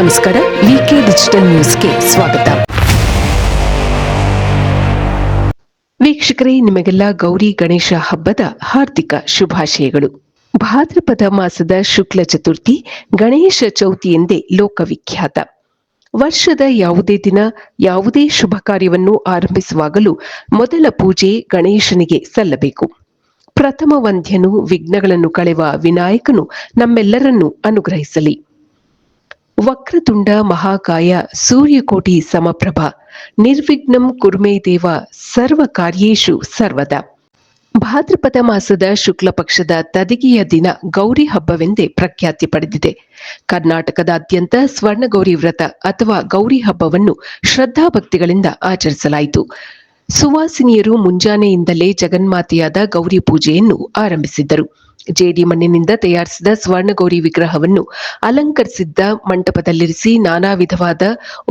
ನಮಸ್ಕಾರ. ವಿಕೆ ಡಿಜಿಟಲ್ ನ್ಯೂಸ್ಗೆ ಸ್ವಾಗತ. ವೀಕ್ಷಕರೇ, ನಿಮಗೆಲ್ಲ ಗೌರಿ ಗಣೇಶ ಹಬ್ಬದ ಹಾರ್ದಿಕ ಶುಭಾಶಯಗಳು. ಭಾದ್ರಪದ ಮಾಸದ ಶುಕ್ಲ ಚತುರ್ಥಿ ಗಣೇಶ ಚೌತಿ ಎಂದೇ ಲೋಕವಿಖ್ಯಾತ. ವರ್ಷದ ಯಾವುದೇ ದಿನ ಯಾವುದೇ ಶುಭ ಕಾರ್ಯವನ್ನು ಆರಂಭಿಸುವಾಗಲೂ ಮೊದಲ ಪೂಜೆ ಗಣೇಶನಿಗೆ ಸಲ್ಲಬೇಕು. ಪ್ರಥಮ ವಂದ್ಯನು, ವಿಘ್ನಗಳನ್ನು ಕಳೆವ ವಿನಾಯಕನು ನಮ್ಮೆಲ್ಲರನ್ನೂ ಅನುಗ್ರಹಿಸಲಿ. ವಕ್ರತುಂಡ ಮಹಾಕಾಯ ಸೂರ್ಯಕೋಟಿ ಸಮಪ್ರಭ ನಿರ್ವಿಘ್ನಂ ಕುರ್ಮೇ ದೇವ ಸರ್ವ ಕಾರ್ಯೇಷು ಸರ್ವದಾ. ಭಾದ್ರಪದ ಮಾಸದ ಶುಕ್ಲ ಪಕ್ಷದ ತದಿಗೆಯ ದಿನ ಗೌರಿ ಹಬ್ಬವೆಂದೇ ಪ್ರಖ್ಯಾತಿ ಪಡೆದಿದೆ. ಕರ್ನಾಟಕದಾದ್ಯಂತ ಸ್ವರ್ಣಗೌರಿ ವ್ರತ ಅಥವಾ ಗೌರಿ ಹಬ್ಬವನ್ನು ಶ್ರದ್ಧಾಭಕ್ತಿಗಳಿಂದ ಆಚರಿಸಲಾಯಿತು. ಸುವಾಸಿನಿಯರು ಮುಂಜಾನೆಯಿಂದಲೇ ಜಗನ್ಮಾತೆಯಾದ ಗೌರಿ ಪೂಜೆಯನ್ನು ಆರಂಭಿಸಿದ್ದರು. ಜೇಡಿ ಮಣ್ಣಿನಿಂದ ತಯಾರಿಸಿದ ಸ್ವರ್ಣಗೌರಿ ವಿಗ್ರಹವನ್ನು ಅಲಂಕರಿಸಿದ್ದ ಮಂಟಪದಲ್ಲಿರಿಸಿ ನಾನಾ ವಿಧವಾದ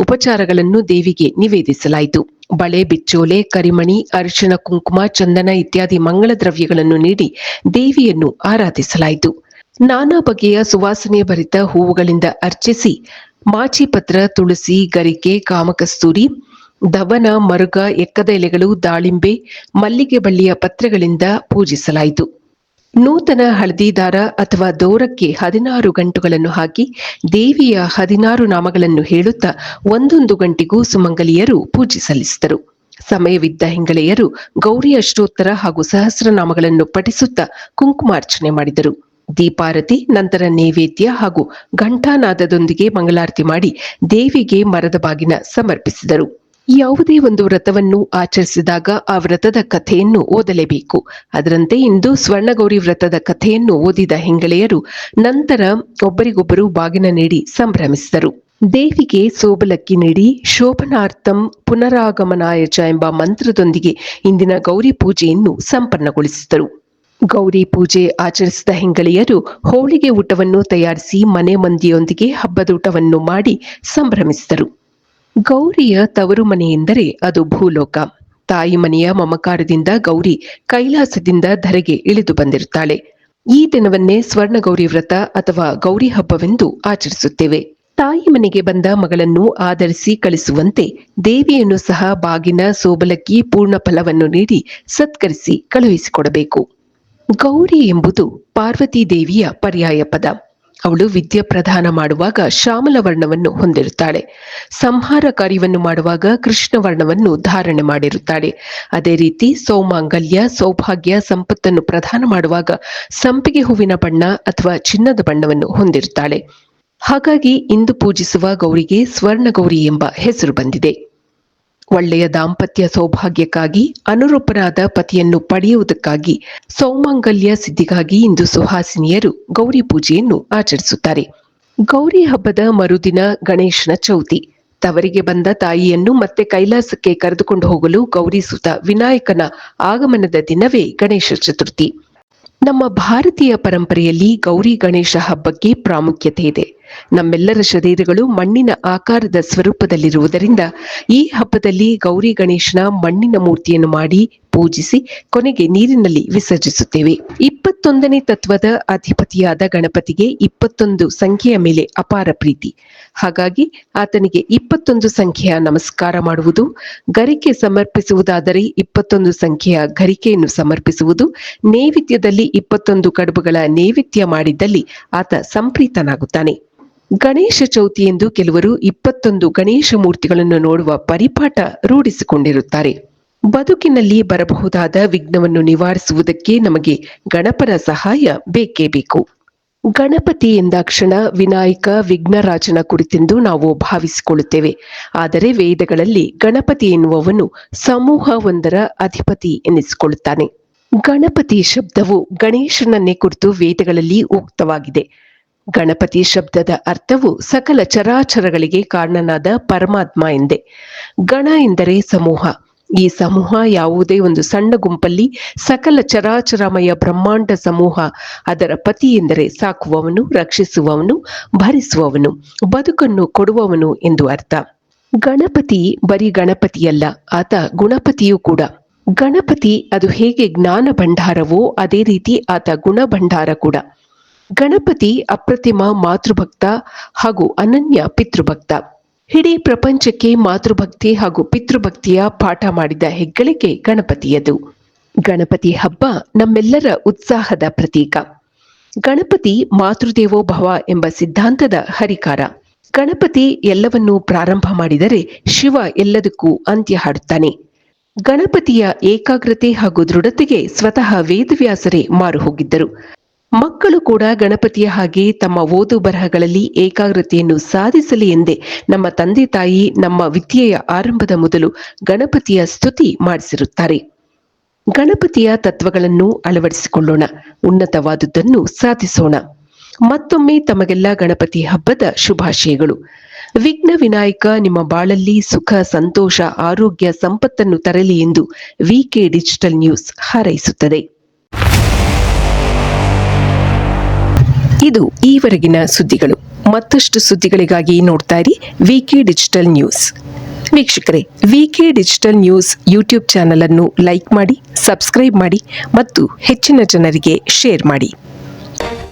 ಉಪಚಾರಗಳನ್ನು ದೇವಿಗೆ ನಿವೇದಿಸಲಾಯಿತು. ಬಳೆ, ಬಿಚ್ಚೋಲೆ, ಕರಿಮಣಿ, ಅರಿಶಿಣ, ಕುಂಕುಮ, ಚಂದನ ಇತ್ಯಾದಿ ಮಂಗಳ ದ್ರವ್ಯಗಳನ್ನು ನೀಡಿ ದೇವಿಯನ್ನು ಆರಾಧಿಸಲಾಯಿತು. ನಾನಾ ಬಗೆಯ ಸುವಾಸನೆ ಭರಿತ ಹೂವುಗಳಿಂದ ಅರ್ಚಿಸಿ ಮಾಚಿಪತ್ರ, ತುಳಸಿ, ಗರಿಕೆ, ಕಾಮಕಸ್ತೂರಿ, ದವನ, ಮರುಗ, ಎಕ್ಕದ ಎಲೆಗಳು, ದಾಳಿಂಬೆ, ಮಲ್ಲಿಗೆ ಬಳ್ಳಿಯ ಪತ್ರೆಗಳಿಂದ ಪೂಜಿಸಲಾಯಿತು. ನೂತನ ಹಳದಿ ದಾರ ಅಥವಾ ದೋರಕ್ಕೆ 16 ಗಂಟುಗಳನ್ನು ಹಾಕಿ ದೇವಿಯ 16 ನಾಮಗಳನ್ನು ಹೇಳುತ್ತಾ ಒಂದೊಂದು ಗಂಟೆಗೂ ಸುಮಂಗಲಿಯರು ಪೂಜೆ ಸಲ್ಲಿಸಿದರು. ಸಮಯವಿದ್ದ ಹೆಂಗಳೆಯರು ಗೌರಿ ಅಷ್ಟೋತ್ತರ ಹಾಗೂ ಸಹಸ್ರನಾಮಗಳನ್ನು ಪಠಿಸುತ್ತಾ ಕುಂಕುಮಾರ್ಚನೆ ಮಾಡಿದರು. ದೀಪಾರತಿ ನಂತರ ನೈವೇದ್ಯ ಹಾಗೂ ಘಂಟಾನಾದದೊಂದಿಗೆ ಮಂಗಳಾರತಿ ಮಾಡಿ ದೇವಿಗೆ ಮರದ ಬಾಗಿನ ಸಮರ್ಪಿಸಿದರು. ಯಾವುದೇ ಒಂದು ವ್ರತವನ್ನು ಆಚರಿಸಿದಾಗ ಆ ವ್ರತದ ಕಥೆಯನ್ನು ಓದಲೇಬೇಕು. ಅದರಂತೆ ಇಂದು ಸ್ವರ್ಣಗೌರಿ ವ್ರತದ ಕಥೆಯನ್ನು ಓದಿದ ಹೆಂಗಳೆಯರು ನಂತರ ಒಬ್ಬರಿಗೊಬ್ಬರು ಬಾಗಿನ ನೀಡಿ ಸಂಭ್ರಮಿಸಿದರು. ದೇವಿಗೆ ಸೋಬಲಕ್ಕಿ ನೀಡಿ ಶೋಭನಾರ್ಥಂ ಪುನರಾಗಮನಾಯಚ ಎಂಬ ಮಂತ್ರದೊಂದಿಗೆ ಇಂದಿನ ಗೌರಿ ಪೂಜೆಯನ್ನು ಸಂಪನ್ನಗೊಳಿಸಿದರು. ಗೌರಿ ಪೂಜೆ ಆಚರಿಸಿದ ಹೆಂಗಳೆಯರು ಹೋಳಿಗೆ ಊಟವನ್ನು ತಯಾರಿಸಿ ಮನೆ ಮಂದಿಯೊಂದಿಗೆ ಹಬ್ಬದೂಟವನ್ನು ಮಾಡಿ ಸಂಭ್ರಮಿಸಿದರು. ಗೌರಿಯ ತವರು ಮನೆ ಎಂದರೆ ಅದು ಭೂಲೋಕ. ತಾಯಿ ಮನೆಯ ಮಮಕಾರದಿಂದ ಗೌರಿ ಕೈಲಾಸದಿಂದ ಧರೆಗೆ ಇಳಿದು ಬಂದಿರುತ್ತಾಳೆ. ಈ ದಿನವನ್ನೇ ಸ್ವರ್ಣಗೌರಿ ವ್ರತ ಅಥವಾ ಗೌರಿ ಹಬ್ಬವೆಂದು ಆಚರಿಸುತ್ತೇವೆ. ತಾಯಿ ಮನೆಗೆ ಬಂದ ಮಗಳನ್ನು ಆದರಿಸಿ ಕಳಿಸುವಂತೆ ದೇವಿಯನ್ನು ಸಹ ಬಾಗಿನ, ಸೋಬಲಕ್ಕಿ, ಪೂರ್ಣ ಫಲವನ್ನು ನೀಡಿ ಸತ್ಕರಿಸಿ ಕಳುಹಿಸಿಕೊಡಬೇಕು. ಗೌರಿ ಎಂಬುದು ಪಾರ್ವತಿ ದೇವಿಯ ಪರ್ಯಾಯ ಪದ. ಅವಳು ವಿದ್ಯೆ ಪ್ರದಾನ ಮಾಡುವಾಗ ಶ್ಯಾಮಲ ವರ್ಣವನ್ನು ಹೊಂದಿರುತ್ತಾಳೆ. ಸಂಹಾರ ಕಾರ್ಯವನ್ನು ಮಾಡುವಾಗ ಕೃಷ್ಣ ವರ್ಣವನ್ನು ಧಾರಣೆ ಮಾಡಿರುತ್ತಾಳೆ. ಅದೇ ರೀತಿ ಸೌಮಾಂಗಲ್ಯ, ಸೌಭಾಗ್ಯ, ಸಂಪತ್ತನ್ನು ಪ್ರದಾನ ಮಾಡುವಾಗ ಸಂಪಿಗೆ ಹೂವಿನ ಬಣ್ಣ ಅಥವಾ ಚಿನ್ನದ ಬಣ್ಣವನ್ನು ಹೊಂದಿರುತ್ತಾಳೆ. ಹಾಗಾಗಿ ಇಂದು ಪೂಜಿಸುವ ಗೌರಿಗೆ ಸ್ವರ್ಣಗೌರಿ ಎಂಬ ಹೆಸರು ಬಂದಿದೆ. ಒಳ್ಳೆಯ ದಾಂಪತ್ಯ ಸೌಭಾಗ್ಯಕ್ಕಾಗಿ, ಅನುರೂಪನಾದ ಪತಿಯನ್ನು ಪಡೆಯುವುದಕ್ಕಾಗಿ, ಸೌಮಾಂಗಲ್ಯ ಸಿದ್ಧಿಗಾಗಿ ಇಂದು ಸುಹಾಸಿನಿಯರು ಗೌರಿ ಪೂಜೆಯನ್ನು ಆಚರಿಸುತ್ತಾರೆ. ಗೌರಿ ಹಬ್ಬದ ಮರುದಿನ ಗಣೇಶನ ಚೌತಿ. ತವರಿಗೆ ಬಂದ ತಾಯಿಯನ್ನು ಮತ್ತೆ ಕೈಲಾಸಕ್ಕೆ ಕರೆದುಕೊಂಡು ಹೋಗಲು ಗೌರಿ ಸುತ ವಿನಾಯಕನ ಆಗಮನದ ದಿನವೇ ಗಣೇಶ ಚತುರ್ಥಿ. ನಮ್ಮ ಭಾರತೀಯ ಪರಂಪರೆಯಲ್ಲಿ ಗೌರಿ ಗಣೇಶ ಹಬ್ಬಕ್ಕೆ ಪ್ರಾಮುಖ್ಯತೆ ಇದೆ. ನಮ್ಮೆಲ್ಲರ ಶರೀರಗಳು ಮಣ್ಣಿನ ಆಕಾರದ ಸ್ವರೂಪದಲ್ಲಿರುವುದರಿಂದ ಈ ಹಬ್ಬದಲ್ಲಿ ಗೌರಿ ಗಣೇಶನ ಮಣ್ಣಿನ ಮೂರ್ತಿಯನ್ನು ಮಾಡಿ ಪೂಜಿಸಿ ಕೊನೆಗೆ ನೀರಿನಲ್ಲಿ ವಿಸರ್ಜಿಸುತ್ತೇವೆ. 21ನೇ ತತ್ವದ ಅಧಿಪತಿಯಾದ ಗಣಪತಿಗೆ 21 ಸಂಖ್ಯೆಯ ಮೇಲೆ ಅಪಾರ ಪ್ರೀತಿ. ಹಾಗಾಗಿ ಆತನಿಗೆ 21 ಸಂಖ್ಯೆಯ ನಮಸ್ಕಾರ ಮಾಡುವುದು, ಗರಿಕೆ ಸಮರ್ಪಿಸುವುದಾದರೆ 21 ಸಂಖ್ಯೆಯ ಗರಿಕೆಯನ್ನು ಸಮರ್ಪಿಸುವುದು, ನೈವೇದ್ಯದಲ್ಲಿ 21 ಕಡುಬುಗಳ ನೈವೇದ್ಯ ಮಾಡಿದ್ದಲ್ಲಿ ಆತ ಸಂಪ್ರೀತನಾಗುತ್ತಾನೆ. ಗಣೇಶ ಚೌತಿ ಎಂದು ಕೆಲವರು 21 ಗಣೇಶ ಮೂರ್ತಿಗಳನ್ನು ನೋಡುವ ಪರಿಪಾಠ ರೂಢಿಸಿಕೊಂಡಿರುತ್ತಾರೆ. ಬದುಕಿನಲ್ಲಿ ಬರಬಹುದಾದ ವಿಘ್ನವನ್ನು ನಿವಾರಿಸುವುದಕ್ಕೆ ನಮಗೆ ಗಣಪನ ಸಹಾಯ ಬೇಕೇ ಬೇಕು. ಗಣಪತಿ ಎಂದಾಕ್ಷಣ ವಿನಾಯಕ, ವಿಘ್ನರಾಜನ ಕುರಿತೆಂದು ನಾವು ಭಾವಿಸಿಕೊಳ್ಳುತ್ತೇವೆ. ಆದರೆ ವೇದಗಳಲ್ಲಿ ಗಣಪತಿ ಎನ್ನುವವನು ಸಮೂಹವೊಂದರ ಅಧಿಪತಿ ಎನ್ನಿಸಿಕೊಳ್ಳುತ್ತಾನೆ. ಗಣಪತಿ ಶಬ್ದವು ಗಣೇಶನನ್ನೇ ಕುರಿತು ವೇದಗಳಲ್ಲಿ ಉಕ್ತವಾಗಿದೆ. ಗಣಪತಿ ಶಬ್ದದ ಅರ್ಥವು ಸಕಲ ಚರಾಚರಗಳಿಗೆ ಕಾರಣನಾದ ಪರಮಾತ್ಮ ಎಂದೇ. ಗಣ ಎಂದರೆ ಸಮೂಹ. ಈ ಸಮೂಹ ಯಾವುದೇ ಒಂದು ಸಣ್ಣ ಗುಂಪಲ್ಲಿ ಸಕಲ ಚರಾಚರಮಯ ಬ್ರಹ್ಮಾಂಡ ಸಮೂಹ. ಅದರ ಪತಿ ಎಂದರೆ ಸಾಕುವವನು, ರಕ್ಷಿಸುವವನು, ಭರಿಸುವವನು, ಬದುಕನ್ನು ಕೊಡುವವನು ಎಂದು ಅರ್ಥ. ಗಣಪತಿ ಬರೀ ಗಣಪತಿಯಲ್ಲ, ಆತ ಗುಣಪತಿಯೂ ಕೂಡ. ಗಣಪತಿ ಅದು ಹೇಗೆ ಜ್ಞಾನ ಭಂಡಾರವೋ ಅದೇ ರೀತಿ ಆತ ಗುಣ ಭಂಡಾರ ಕೂಡ. ಗಣಪತಿ ಅಪ್ರತಿಮ ಮಾತೃಭಕ್ತ ಹಾಗೂ ಅನನ್ಯ ಪಿತೃಭಕ್ತ. ಇಡೀ ಪ್ರಪಂಚಕ್ಕೆ ಮಾತೃಭಕ್ತಿ ಹಾಗೂ ಪಿತೃಭಕ್ತಿಯ ಪಾಠ ಮಾಡಿದ ಹೆಗ್ಗಳಿಕೆ ಗಣಪತಿಯದು. ಗಣಪತಿ ಹಬ್ಬ ನಮ್ಮೆಲ್ಲರ ಉತ್ಸಾಹದ ಪ್ರತೀಕ. ಗಣಪತಿ ಮಾತೃದೇವೋ ಭವ ಎಂಬ ಸಿದ್ಧಾಂತದ ಹರಿಕಾರ. ಗಣಪತಿ ಎಲ್ಲವನ್ನೂ ಪ್ರಾರಂಭ ಮಾಡಿದರೆ ಶಿವ ಎಲ್ಲದಕ್ಕೂ ಅಂತ್ಯ ಹಾಡುತ್ತಾನೆ. ಗಣಪತಿಯ ಏಕಾಗ್ರತೆ ಹಾಗೂ ದೃಢತೆಗೆ ಸ್ವತಃ ವೇದವ್ಯಾಸರೇ ಮಾರು ಹೋಗಿದ್ದರು. ಮಕ್ಕಳು ಕೂಡ ಗಣಪತಿಯ ಹಾಗೆ ತಮ್ಮ ಓದು ಬರಹಗಳಲ್ಲಿ ಏಕಾಗ್ರತೆಯನ್ನು ಸಾಧಿಸಲಿ ಎಂದೇ ನಮ್ಮ ತಂದೆ ತಾಯಿ ನಮ್ಮ ವಿದ್ಯೆಯ ಆರಂಭದ ಮೊದಲು ಗಣಪತಿಯ ಸ್ತುತಿ ಮಾಡಿಸಿರುತ್ತಾರೆ. ಗಣಪತಿಯ ತತ್ವಗಳನ್ನು ಅಳವಡಿಸಿಕೊಳ್ಳೋಣ, ಉನ್ನತವಾದುದನ್ನು ಸಾಧಿಸೋಣ. ಮತ್ತೊಮ್ಮೆ ತಮಗೆಲ್ಲ ಗಣಪತಿ ಹಬ್ಬದ ಶುಭಾಶಯಗಳು. ವಿಘ್ನ ವಿನಾಯಕ ನಿಮ್ಮ ಬಾಳಲ್ಲಿ ಸುಖ, ಸಂತೋಷ, ಆರೋಗ್ಯ, ಸಂಪತ್ತನ್ನು ತರಲಿ ಎಂದು ವಿಕೆ ಡಿಜಿಟಲ್ ನ್ಯೂಸ್ ಹಾರೈಸುತ್ತದೆ. ಇದು ಈವರೆಗಿನ ಸುದ್ದಿಗಳು. ಮತ್ತಷ್ಟು ಸುದ್ದಿಗಳಿಗಾಗಿ ನೋಡ್ತಾ ಇರಿ ವಿಕೆ ಡಿಜಿಟಲ್ ನ್ಯೂಸ್. ವೀಕ್ಷಕರೇ, ವಿಕೆ ಡಿಜಿಟಲ್ ನ್ಯೂಸ್ ಯೂಟ್ಯೂಬ್ ಚಾನಲ್ ಅನ್ನು ಲೈಕ್ ಮಾಡಿ, ಸಬ್ಸ್ಕ್ರೈಬ್ ಮಾಡಿ ಮತ್ತು ಹೆಚ್ಚಿನ ಜನರಿಗೆ ಶೇರ್ ಮಾಡಿ.